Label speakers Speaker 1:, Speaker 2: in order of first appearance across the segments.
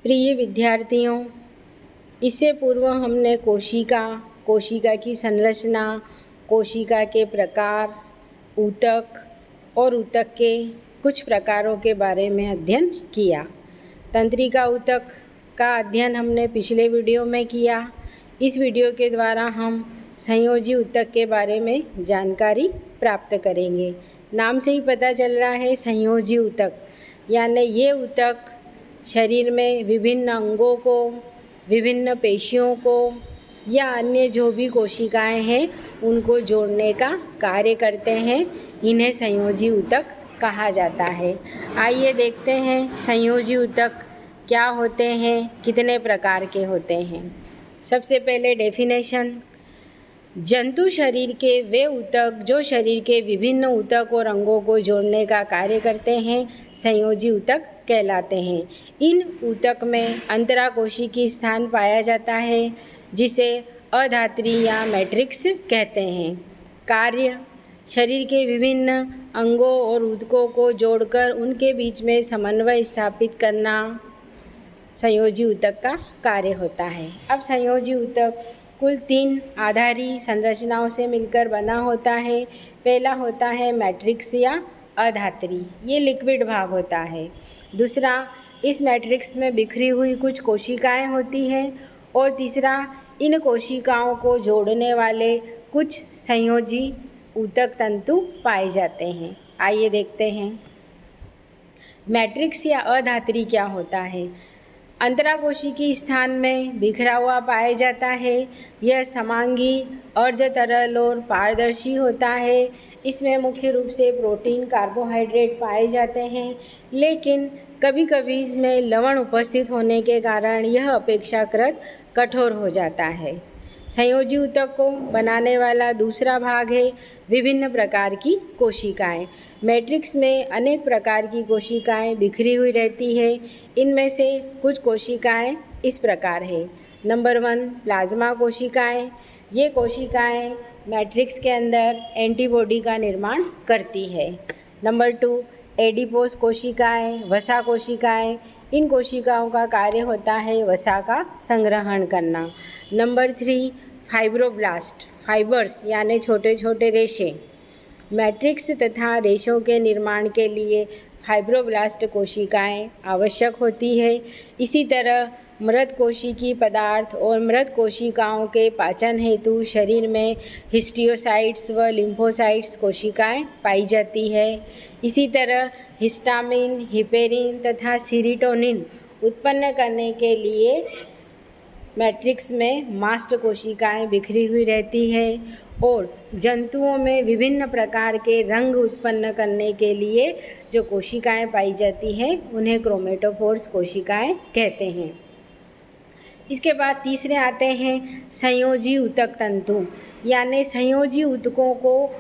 Speaker 1: प्रिय विद्यार्थियों, इससे पूर्व हमने कोशिका की संरचना, कोशिका के प्रकार, ऊतक और ऊतक के कुछ प्रकारों के बारे में अध्ययन किया। तंत्रिका ऊतक का अध्ययन हमने पिछले वीडियो में किया। इस वीडियो के द्वारा हम संयोजी ऊतक के बारे में जानकारी प्राप्त करेंगे। नाम से ही पता चल रहा है संयोजी ऊतक, यानी ये ऊतक शरीर में विभिन्न अंगों को, विभिन्न पेशियों को या अन्य जो भी कोशिकाएं हैं उनको जोड़ने का कार्य करते हैं। इन्हें संयोजी ऊतक कहा जाता है। आइए देखते हैं संयोजी ऊतक क्या होते हैं, कितने प्रकार के होते हैं। सबसे पहले डेफिनेशन। जंतु शरीर के वे ऊतक जो शरीर के विभिन्न ऊतक और अंगों को जोड़ने का कार्य करते हैं संयोजी ऊतक कहलाते हैं। इन ऊतक में अंतराकोशिकीय स्थान पाया जाता है जिसे अधात्री या मैट्रिक्स कहते हैं। कार्य: शरीर के विभिन्न अंगों और ऊतकों को जोड़कर उनके बीच में समन्वय स्थापित करना संयोजी ऊतक का कार्य होता है। अब संयोजी ऊतक कुल 3 आधारी संरचनाओं से मिलकर बना होता है। पहला होता है मैट्रिक्स या अधात्री, ये लिक्विड भाग होता है। दूसरा, इस मैट्रिक्स में बिखरी हुई कुछ कोशिकाएं होती हैं। और तीसरा, इन कोशिकाओं को जोड़ने वाले कुछ संयोजी ऊतक तंतु पाए जाते हैं। आइए देखते हैं मैट्रिक्स या अधात्री क्या होता है। अंतराकोशिकीय स्थान में बिखरा हुआ पाया जाता है। यह समांगी, अर्ध तरल और पारदर्शी होता है। इसमें मुख्य रूप से प्रोटीन, कार्बोहाइड्रेट पाए जाते हैं, लेकिन कभी कभी इसमें लवण उपस्थित होने के कारण यह अपेक्षाकृत कठोर हो जाता है। संयोजी ऊतक को बनाने वाला दूसरा भाग है विभिन्न प्रकार की कोशिकाएं। मैट्रिक्स में अनेक प्रकार की कोशिकाएं बिखरी हुई रहती है। इनमें से कुछ कोशिकाएं इस प्रकार है। नंबर 1, प्लाज्मा कोशिकाएं। ये कोशिकाएं मैट्रिक्स के अंदर एंटीबॉडी का निर्माण करती है। नंबर 2, एडिपोज कोशिकाएं, वसा कोशिकाएं। इन कोशिकाओं का कार्य होता है वसा का संग्रहण करना। नंबर 3, फाइब्रोब्लास्ट, फाइबर्स यानी छोटे छोटे रेशे। मैट्रिक्स तथा रेशों के निर्माण के लिए फाइब्रोब्लास्ट कोशिकाएं आवश्यक होती है। इसी तरह मृत कोशिकीय पदार्थ और मृत कोशिकाओं के पाचन हेतु शरीर में हिस्टियोसाइट्स व लिम्फोसाइट्स कोशिकाएं पाई जाती है। इसी तरह हिस्टामिन, हिपेरिन तथा सीरोटोनिन उत्पन्न करने के लिए मैट्रिक्स में मास्ट कोशिकाएं बिखरी हुई रहती है। और जंतुओं में विभिन्न प्रकार के रंग उत्पन्न करने के लिए जो कोशिकाएं पाई जाती हैं उन्हें क्रोमेटोफोर्स कोशिकाएं कहते हैं। इसके बाद तीसरे आते हैं संयोजी ऊतक तंतु, यानी संयोजी ऊतकों को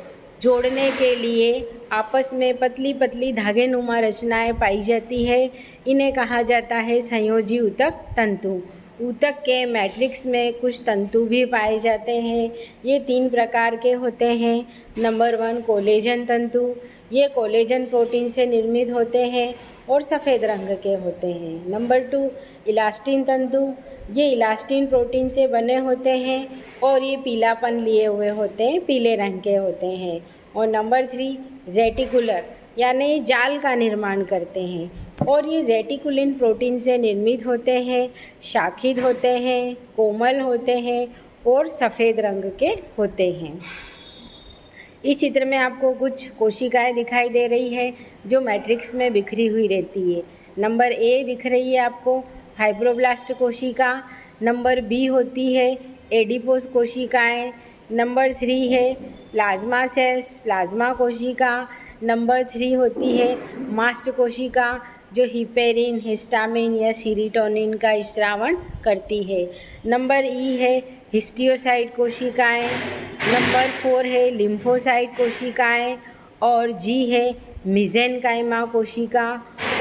Speaker 1: जोड़ने के लिए आपस में पतली पतली धागेनुमा रचनाएं पाई जाती है। इन्हें कहा जाता है संयोजी ऊतक तंतु। ऊतक के मैट्रिक्स में कुछ तंतु भी पाए जाते हैं। ये 3 प्रकार के होते हैं। नंबर 1, कोलेजन तंतु। ये कोलेजन प्रोटीन से निर्मित होते हैं और सफ़ेद रंग के होते हैं। नंबर 2, इलास्टिन तंतु। ये इलास्टिन प्रोटीन से बने होते हैं और ये पीलापन लिए हुए होते हैं, पीले रंग के होते हैं। और नंबर 3, रेटिकुलर, यानी ये जाल का निर्माण करते हैं और ये रेटिकुलिन प्रोटीन से निर्मित होते हैं, शाखित होते हैं, कोमल होते हैं और सफ़ेद रंग के होते हैं। इस चित्र में आपको कुछ कोशिकाएं दिखाई दे रही है जो मैट्रिक्स में बिखरी हुई रहती है। नंबर ए दिख रही है आपको, फाइब्रोब्लास्ट कोशिका। नंबर बी होती है एडिपोज कोशिकाएं। नंबर 3 है प्लाज्मा सेल्स, प्लाज्मा कोशिका। नंबर 3 होती है मास्ट कोशिका जो हिपेरिन, हिस्टामिन या सीरोटोनिन का स्रावण करती है। नंबर ई है हिस्टियोसाइट कोशिकाएं। नंबर 4 है लिम्फोसाइट कोशिकाएं। और जी है मिजेनकाइमा कोशिका।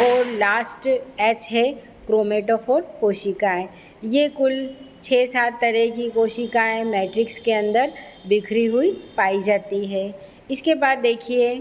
Speaker 1: और लास्ट एच है क्रोमेटोफोर कोशिकाएं। ये कुल 6-7 तरह की कोशिकाएं मैट्रिक्स के अंदर बिखरी हुई पाई जाती है। इसके बाद देखिए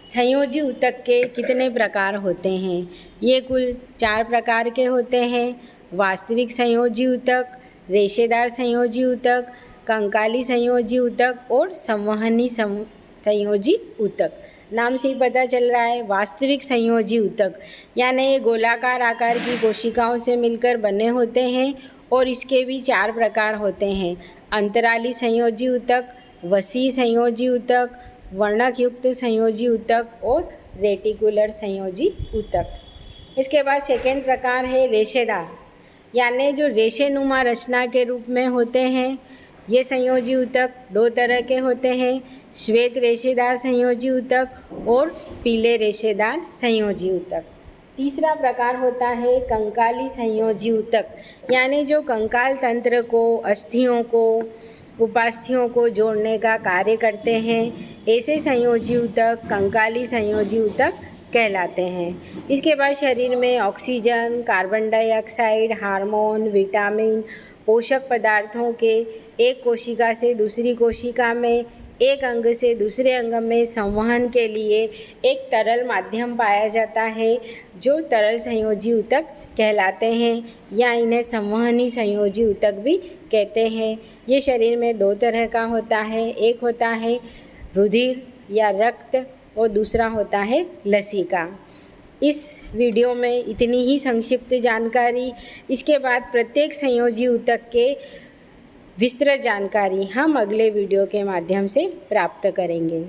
Speaker 1: संयोजी ऊतक के कितने प्रकार होते हैं? ये कुल 4 प्रकार के होते हैं। वास्तविक संयोजी ऊतक, रेशेदार संयोजी ऊतक, कंकाली संयोजी ऊतक और संवहनी संयोजी ऊतक। नाम से ही पता चल रहा है, वास्तविक संयोजी ऊतक यानी ये गोलाकार आकार की कोशिकाओं से मिलकर बने होते हैं और इसके भी 4 प्रकार होते हैं। अंतराली संयोजी ऊतक, वसीय संयोजी ऊतक, वर्णक युक्त संयोजी ऊतक और रेटिकुलर संयोजी ऊतक। इसके बाद सेकेंड प्रकार है रेशेदार, यानी जो रेशेनुमा रचना के रूप में होते हैं। ये संयोजी ऊतक 2 तरह के होते हैं, श्वेत रेशेदार संयोजी ऊतक और पीले रेशेदार संयोजी ऊतक। तीसरा प्रकार होता है कंकाली संयोजी ऊतक, यानी जो कंकाल तंत्र को, अस्थियों को, उपास्थियों को जोड़ने का कार्य करते हैं। ऐसे संयोजी ऊतक कंकाली संयोजी ऊतक कहलाते हैं। इसके बाद शरीर में oxygen, carbon dioxide, hormone, vitamin, पोषक पदार्थों के एक कोशिका से दूसरी कोशिका में, एक अंग से दूसरे अंग में संवहन के लिए एक तरल माध्यम पाया जाता है, जो तरल संयोजी ऊतक कहलाते हैं या इन्हें संवहनी संयोजी ऊतक भी कहते हैं। ये शरीर में 2 तरह का होता है, एक होता है रुधिर या रक्त और दूसरा होता है लसिका। इस वीडियो में इतनी ही संक्षिप्त जानकारी। इसके बाद प्रत्येक संयोजी ऊतक के विस्तृत जानकारी हम अगले वीडियो के माध्यम से प्राप्त करेंगे।